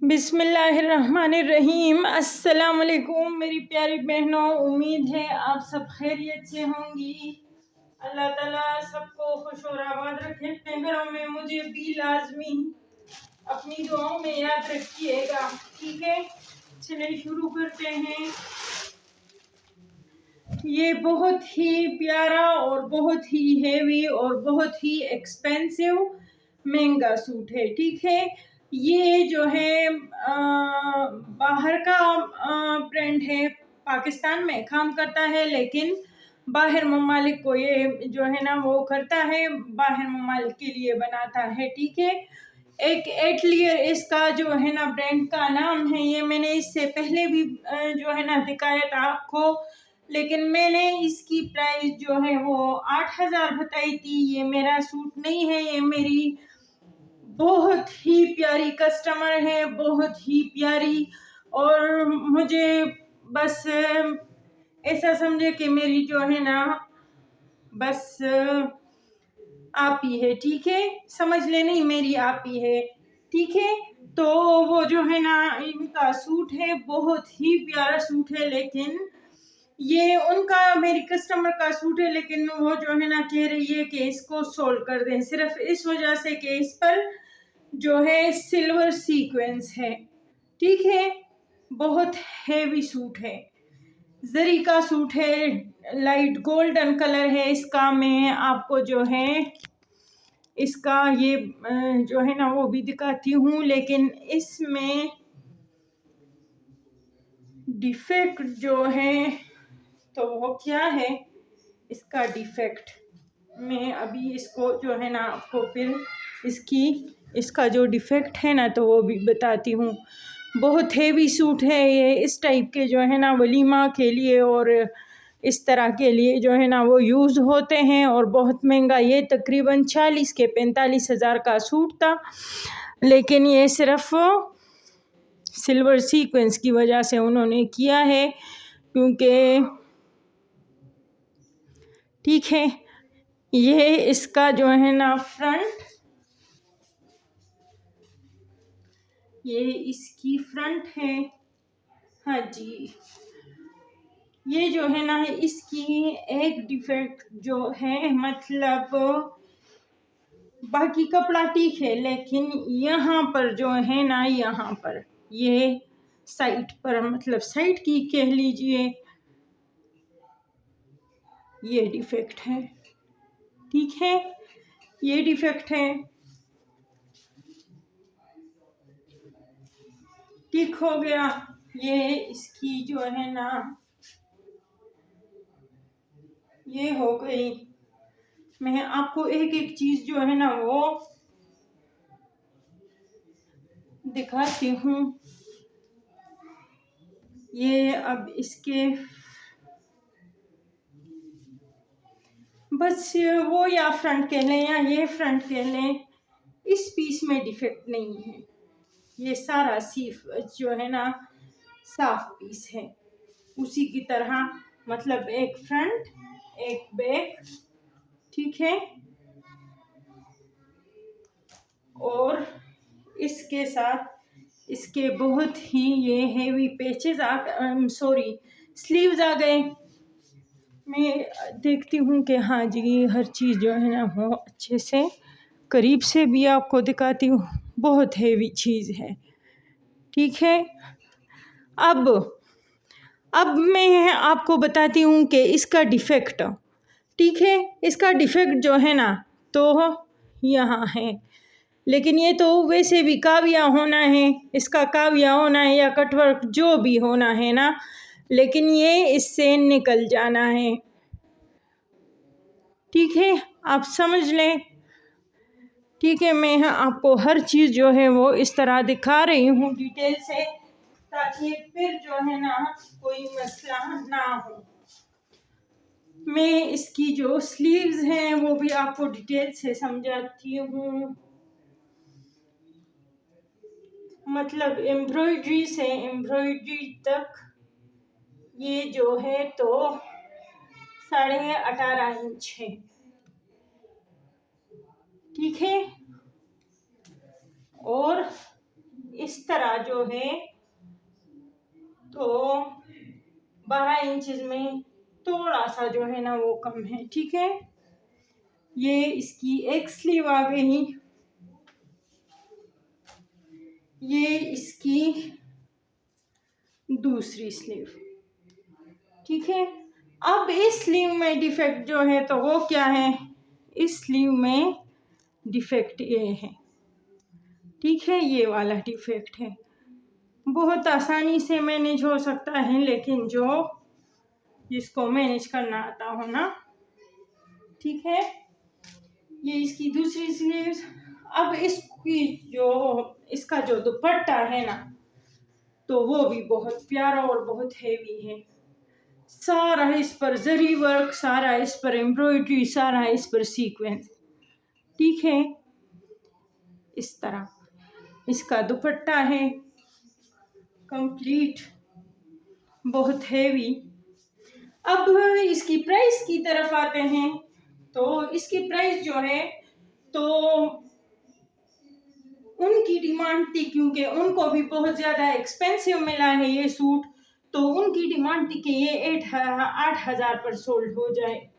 बिस्मिल्लाहिर्रहमानिर्रहीम। अस्सलाम वालेकुम मेरी प्यारी बहनों, उम्मीद है आप सब खैरियत से होंगी। अल्लाह ताला सबको खुश और आबाद रखे अपने घरों में। मुझे भी लाजमी अपनी दुआओं में याद रखिएगा, ठीक है। चलिए शुरू करते हैं। ये बहुत ही प्यारा और बहुत ही हेवी और बहुत ही एक्सपेंसिव महंगा सूट है, ठीक है। ये जो है बाहर का ब्रांड है, पाकिस्तान में काम करता है लेकिन बाहर ममालिक को ये जो है ना वो करता है, बाहर ममालिक के लिए बनाता है, ठीक है। एक एटलियर इसका जो है ना ब्रांड का नाम है। ये मैंने इससे पहले भी जो है ना दिखाया था आपको, लेकिन मैंने इसकी प्राइस जो है वो 8,000 बताई थी। ये मेरा सूट नहीं है, ये मेरी बहुत ही प्यारी कस्टमर है, बहुत ही प्यारी। और मुझे बस ऐसा समझे कि मेरी जो है ना बस आप ही है, ठीक है। समझ ले, नहीं मेरी आप ही है, ठीक है। तो वो जो है ना इनका सूट है, बहुत ही प्यारा सूट है, लेकिन ये उनका मेरी कस्टमर का सूट है, लेकिन वो जो है ना कह रही है कि इसको सोल्ड कर दें, सिर्फ इस वजह से कि इस पर जो है सिल्वर सीक्वेंस है, ठीक है। बहुत हेवी सूट है, जरी का सूट है, लाइट गोल्डन कलर है इसका। मैं आपको जो है इसका ये जो है ना वो भी दिखाती हूँ, लेकिन इसमें डिफेक्ट जो है तो वो क्या है इसका डिफेक्ट। मैं अभी इसको जो है ना आपको फिर इसका जो डिफेक्ट है ना तो वो भी बताती हूँ। बहुत हेवी सूट है ये, इस टाइप के जो है ना वलीमा के लिए और इस तरह के लिए जो है ना वो यूज़ होते हैं, और बहुत महंगा। ये तकरीबन 40 के 45 हज़ार का सूट था, लेकिन ये सिर्फ सिल्वर सीक्वेंस की वजह से उन्होंने किया है, क्योंकि ठीक है। ये इसका जो है ना फ्रंट, ये इसकी फ्रंट है, हाँ जी। ये जो है ना इसकी एक डिफेक्ट जो है, मतलब बाकी कपड़ा ठीक है, लेकिन यहाँ पर जो है ना, यहाँ पर ये साइड पर, मतलब साइड की कह लीजिए, ये डिफेक्ट है, ठीक है। ये डिफेक्ट है, ठीक हो गया। ये इसकी जो है ना ये हो गई। मैं आपको एक एक चीज जो है ना वो दिखाती हूँ। ये अब इसके बस वो या फ्रंट कह लें या ये फ्रंट कह लें, इस पीस में डिफेक्ट नहीं है। ये सारा सिर्फ जो है ना साफ पीस है, उसी की तरह, मतलब एक फ्रंट एक बैक, ठीक है। और इसके साथ इसके बहुत ही ये हेवी पैचेस सॉरी स्लीव्स आ गए। मैं देखती हूँ कि हाँ जी हर चीज़ जो है ना वो अच्छे से करीब से भी आपको दिखाती हूँ। बहुत हेवी चीज़ है, ठीक है। अब मैं आपको बताती हूँ कि इसका डिफेक्ट, ठीक है। इसका डिफेक्ट जो है ना तो यहाँ है, लेकिन ये तो वैसे भी काविया होना है, इसका काविया होना है या कटवर्क जो भी होना है ना, लेकिन ये इससे निकल जाना है, ठीक है। आप समझ लें, ठीक है। मैं आपको हर चीज़ जो है वो इस तरह दिखा रही हूँ डिटेल से, ताकि फिर जो है ना कोई मसला ना हो। मैं इसकी जो स्लीव्स हैं वो भी आपको डिटेल से समझाती हूँ। मतलब एम्ब्रॉयडरी से एम्ब्रॉयडरी तक ये जो है तो 18.5 इंच है, ठीक है। और इस तरह जो है तो 12 इंचेस में थोड़ा सा जो है ना वो कम है, ठीक है। ये इसकी एक स्लीव आ गई, ये इसकी दूसरी स्लीव, ठीक है। अब इस स्लीव में डिफेक्ट जो है तो वो क्या है, इस स्लीव में डिफेक्ट ये है, ठीक है, ये वाला डिफेक्ट है। बहुत आसानी से मैनेज हो सकता है, लेकिन जिसको मैनेज करना आता हो ना, ठीक है। ये इसकी दूसरी स्लीव्स। अब इसका जो दुपट्टा है ना तो वो भी बहुत प्यारा और बहुत हेवी है। सारा इस पर जरी वर्क, सारा इस पर एम्ब्रॉयडरी, सारा इस पर सीक्वेंस, ठीक है। इस तरह इसका दुपट्टा है कंप्लीट, बहुत हेवी। अब इसकी प्राइस की तरफ आते हैं तो इसकी प्राइस जो है तो उनकी डिमांड थी, क्योंकि उनको भी बहुत ज़्यादा एक्सपेंसिव मिला है ये सूट, तो उनकी डिमांड थी कि ये 8,000 पर सोल्ड हो जाए।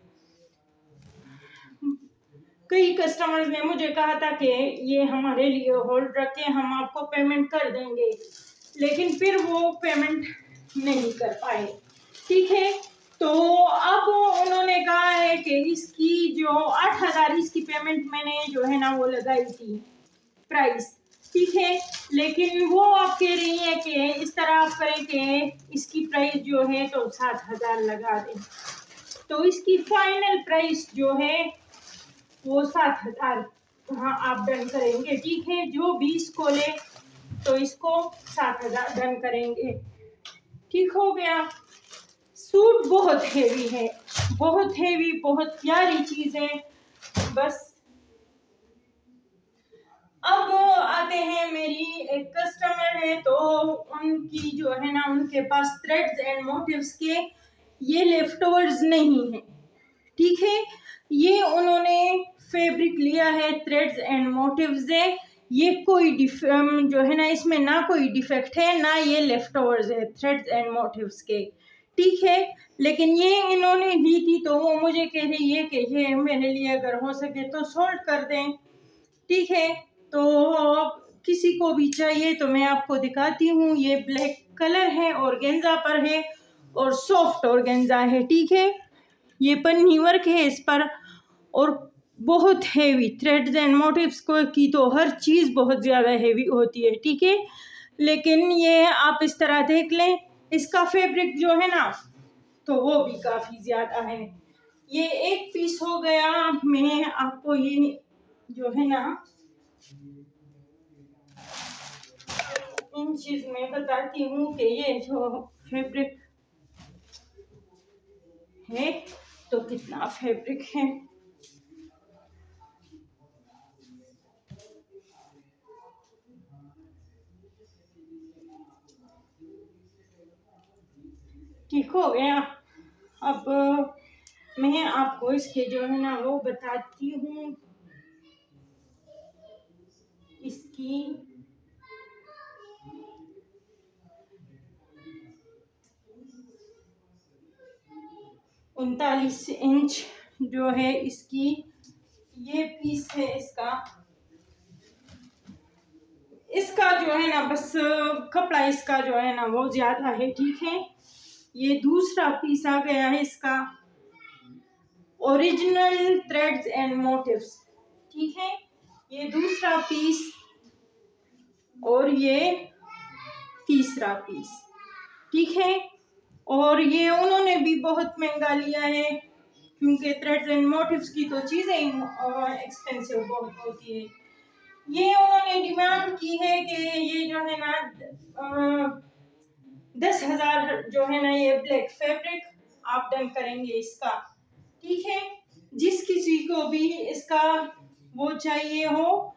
कई कस्टमर्स ने मुझे कहा था कि ये हमारे लिए होल्ड रखें, हम आपको पेमेंट कर देंगे, लेकिन फिर वो पेमेंट नहीं कर पाए, ठीक है। तो अब उन्होंने कहा है कि इसकी जो 8,000 इसकी पेमेंट मैंने जो है ना वो लगाई थी प्राइस, ठीक है। लेकिन वो आप कह रही है कि इस तरह आप करें कि इसकी प्राइस जो है तो 7,000 लगा दें, तो इसकी फाइनल प्राइस जो है वो 7,000 हाँ आप डन करेंगे, ठीक है। जो 20 को ले तो इसको 7,000 डन करेंगे, ठीक हो गया। सूट बहुत हेवी है, बहुत हेवी, बहुत प्यारी चीज है। बस अब आते हैं, मेरी एक कस्टमर है तो उनकी जो है ना उनके पास थ्रेड्स एंड मोटिव्स के ये लेफ्ट ओवर्स नहीं है, ठीक है। ये उन्होंने फैब्रिक लिया है, थ्रेड्स एंड मोटिव्स है, ये कोई जो है ना इसमें ना कोई डिफेक्ट है ना ये लेफ्ट ओवर्स है थ्रेड्स एंड मोटिव्स के, ठीक है। लेकिन ये इन्होंने ली थी तो वो मुझे कह रही है कि ये मेरे लिए अगर हो सके तो सोल्ड कर दें, ठीक है। तो किसी को भी चाहिए तो मैं आपको दिखाती हूँ। ये ब्लैक कलर है, ऑर्गेन्जा पर है और सॉफ्ट ऑर्गेन्जा है, ठीक है। ये पन्नी वर्क है इस पर और बहुत हेवी थ्रेड्स एंड मोटिव्स को की तो हर चीज़ बहुत ज़्यादा हेवी होती है, ठीक है। लेकिन ये आप इस तरह देख लें, इसका फैब्रिक जो है ना तो वो भी काफ़ी ज़्यादा है। ये एक पीस हो गया। मैं आपको ये जो है ना इन चीज में बताती हूँ कि ये जो फैब्रिक है तो कितना फैब्रिक है। ठीक हो गया। अब मैं आपको इसके जो है ना वो बताती हूँ इसकी 39 इंच जो है इसकी ये पीस है। इसका जो है ना बस कपड़ा इसका जो है ना वो ज्यादा है, ठीक है। ये दूसरा पीस आ गया है इसका, ओरिजिनल थ्रेड्स एंड मोटिव्स, ठीक है। ये दूसरा पीस और ये तीसरा पीस, ठीक है। और ये उन्होंने भी बहुत महंगा लिया है क्योंकि थ्रेड्स एंड मोटिव्स की तो चीज़ें एक्सपेंसिव बहुत होती है। ये उन्होंने डिमांड की है कि ये जो है ना 10,000 जो है ना ये ब्लैक फैब्रिक आप डन करेंगे इसका, ठीक है। जिस किसी को भी इसका वो चाहिए हो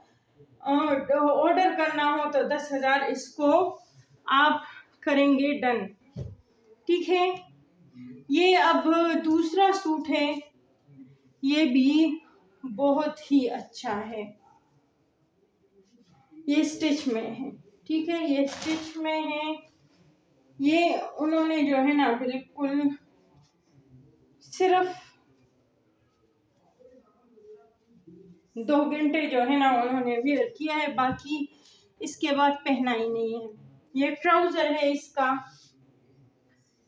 ऑर्डर करना हो तो 10,000 इसको आप करेंगे डन, ठीक है। ये अब दूसरा सूट है, ये भी बहुत ही अच्छा है, ये स्टिच में है, ठीक है, ये स्टिच में है। ये उन्होंने जो है ना बिल्कुल सिर्फ 2 घंटे जो है ना उन्होंने वेयर किया है, बाकी इसके बाद पहना ही नहीं है। ये ट्राउजर है इसका,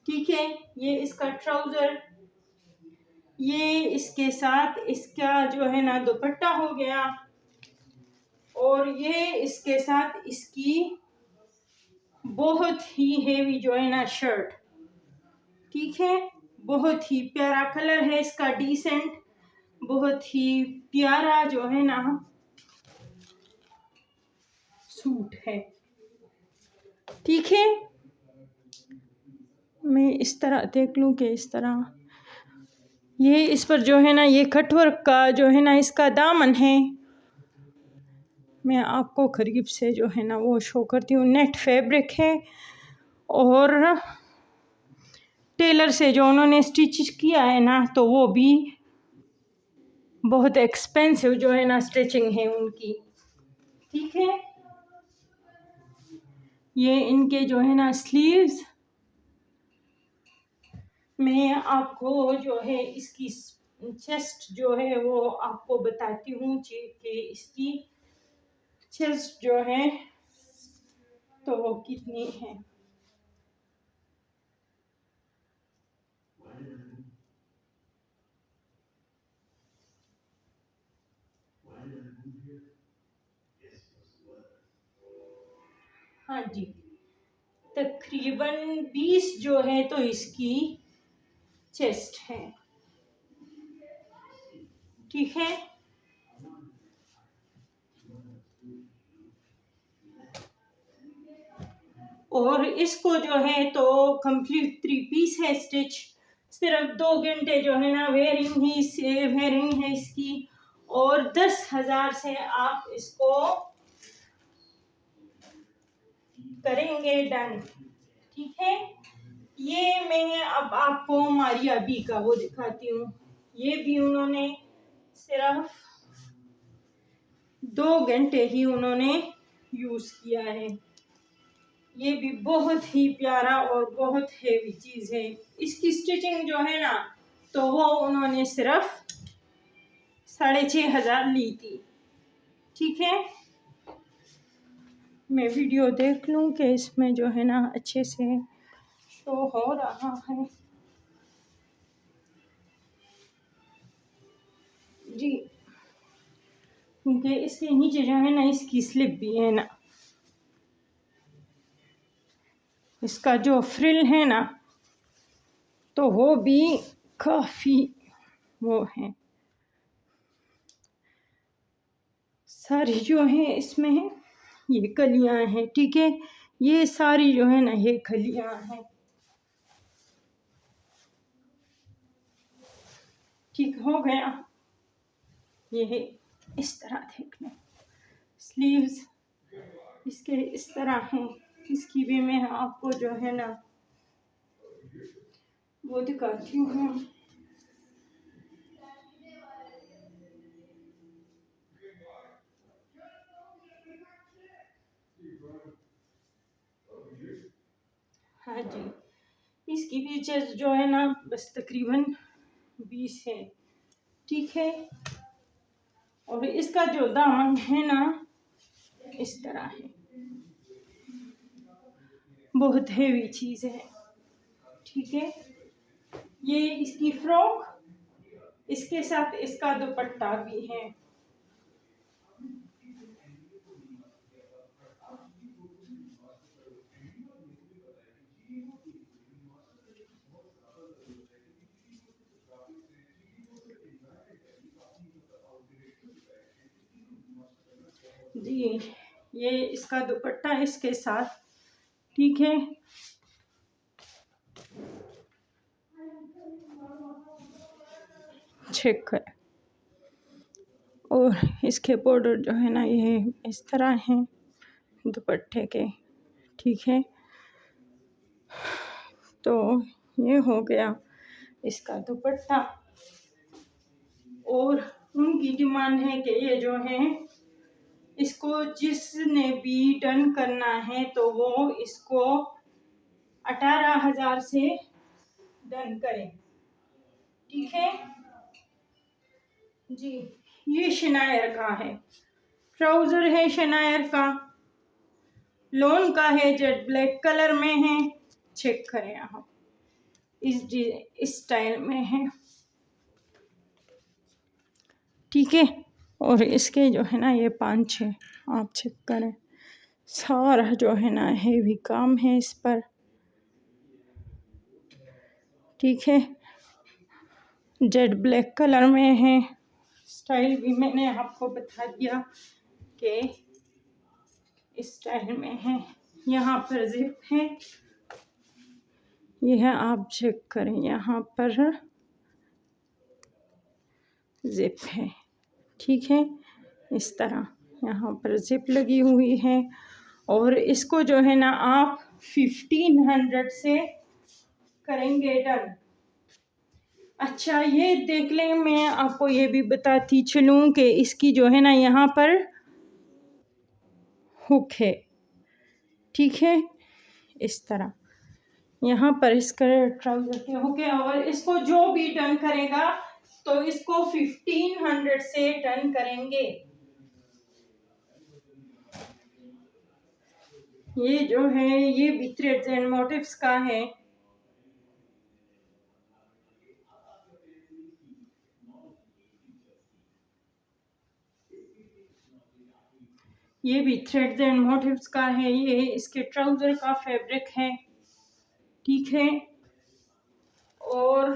ठीक है, ये इसका ट्राउजर, ये इसके साथ इसका जो है ना दुपट्टा हो गया, और ये इसके साथ इसकी बहुत ही हेवी जो है ना शर्ट, ठीक है। बहुत ही प्यारा कलर है इसका, डिसेंट, बहुत ही प्यारा जो है ना सूट है, ठीक है। मैं इस तरह देख लूं कि इस तरह ये इस पर जो है ना ये कटवर्क का जो है ना इसका दामन है। मैं आपको करीब से जो है ना वो शो करती हूँ। नेट फैब्रिक है, और टेलर से जो उन्होंने स्टिच किया है ना तो वो भी बहुत एक्सपेंसिव जो है ना स्टिचिंग है उनकी, ठीक है। ये इनके जो है ना स्लीव्स, मैं आपको जो है इसकी चेस्ट जो है वो आपको बताती हूँ कि इसकी चेस्ट जो है तो वो कितनी है। हाँ जी, तकरीबन 20 जो है तो इसकी चेस्ट है, ठीक है। और इसको जो है तो कंप्लीट 3 पीस है स्टिच, सिर्फ 2 घंटे जो है ना वेयरिंग है इसकी, और 10,000 से आप इसको करेंगे डन, ठीक है। ये मैं अब आपको मारिया बी का वो दिखाती हूँ। ये भी उन्होंने सिर्फ 2 घंटे ही उन्होंने यूज किया है। ये भी बहुत ही प्यारा और बहुत हेवी चीज है। इसकी स्टिचिंग जो है ना तो वो उन्होंने सिर्फ 6,500 ली थी, ठीक है। मैं वीडियो देख लूं कि इसमें जो है ना अच्छे से शो हो रहा है जी, क्योंकि इसके नीचे जो है ना इसकी स्लिप भी है ना, इसका जो फ्रिल है ना तो वो भी काफी वो है। सारी जो है इसमें ये कलियां हैं, ठीक है। ये सारी जो है ना ये कलियां हैं, ठीक हो गया। ये इस तरह देख लें, स्लीव्स इसके इस तरह हैं। इसकी भी मैं आपको जो है ना वो दिखाती हूँ। हाँ जी, इसकी भी चेस्ट जो है ना बस तकरीबन 20 है, ठीक है। और इसका जो दामन है ना इस तरह है, बहुत हेवी चीज है, ठीक है। ये इसकी फ्रॉक, इसके साथ इसका दुपट्टा भी है। जी, ये इसका दुपट्टा इसके साथ, ठीक है। चेक कर, और इसके बॉर्डर जो है ना ये इस तरह है दुपट्टे के, ठीक है। तो ये हो गया इसका दुपट्टा, और उनकी डिमांड है कि ये जो है इसको जिसने भी डन करना है तो वो इसको 18,000 से डन करें, ठीक है जी। ये शनायर का है, ट्राउजर है शनायर का, लोन का है, जेट ब्लैक कलर में है। चेक करें आप, इस स्टाइल में है, ठीक है। और इसके जो है ना ये 5-6 आप चेक करें, सारा जो है ना हेवी काम है इस पर, ठीक है। जेट ब्लैक कलर में है, स्टाइल भी मैंने आपको बता दिया कि इस स्टाइल में है। यहाँ पर जिप है, यह है, आप चेक करें, यहाँ पर जिप है, ठीक है। इस तरह यहाँ पर जिप लगी हुई है। और इसको जो है ना आप 1500 से करेंगे डन। अच्छा ये देख लें, मैं आपको ये भी बताती चलूँ कि इसकी जो है ना यहाँ पर हुक है, ठीक है। इस तरह यहाँ पर इसका ट्राउजर के हुक है। और इसको जो भी डन करेगा तो इसको 1500 से डन करेंगे। ये जो है ये भी थ्रेड्स एंड मोटिव्स का है, ये भी थ्रेड्स एंड मोटिव्स का है। ये इसके ट्राउजर का फैब्रिक है, ठीक है। और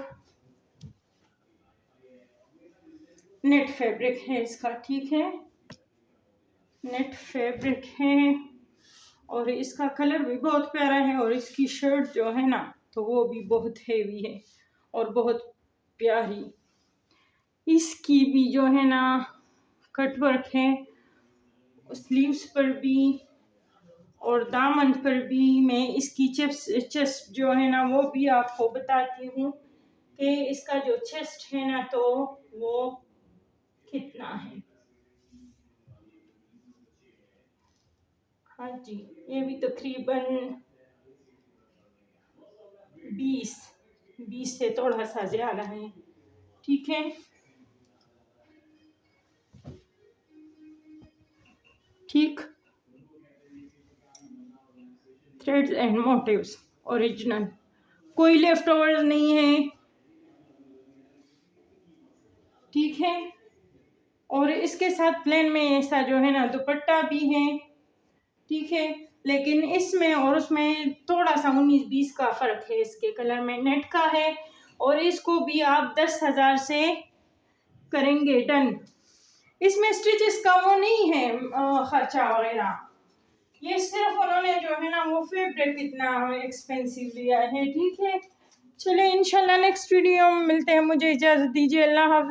नेट फैब्रिक है इसका, ठीक है, नेट फैब्रिक है। और इसका कलर भी बहुत प्यारा है। और इसकी शर्ट जो है ना तो वो भी बहुत हेवी है और बहुत प्यारी। इसकी भी जो है ना कटवर्क है, स्लीव्स पर भी और दामन पर भी। मैं इसकी चेस्ट जो है ना वो भी आपको बताती हूँ कि इसका जो चेस्ट है ना तो वो कितना है। हाँ जी, ये भी तकरीबन 20 से थोड़ा सा ज़्यादा है, ठीक है। ठीक, थ्रेड्स एंड मोटिव्स ओरिजिनल, कोई लेफ्ट ओवर्स नहीं है, ठीक है। और इसके साथ प्लेन में ऐसा जो है ना दुपट्टा भी है, ठीक है। लेकिन इसमें और उसमें थोड़ा सा 19-20 का फ़र्क है। इसके कलर में नेट का है। और इसको भी आप 10,000 से करेंगे डन। इसमें स्टिचेस का वो नहीं है खर्चा वगैरह, ये सिर्फ उन्होंने जो है ना वो फैब्रिक इतना एक्सपेंसिव लिया है, ठीक है। चले इंशाल्लाह नेक्स्ट वीडियो में मिलते हैं, मुझे इजाज़त दीजिए, अल्लाह हाफ़िज़।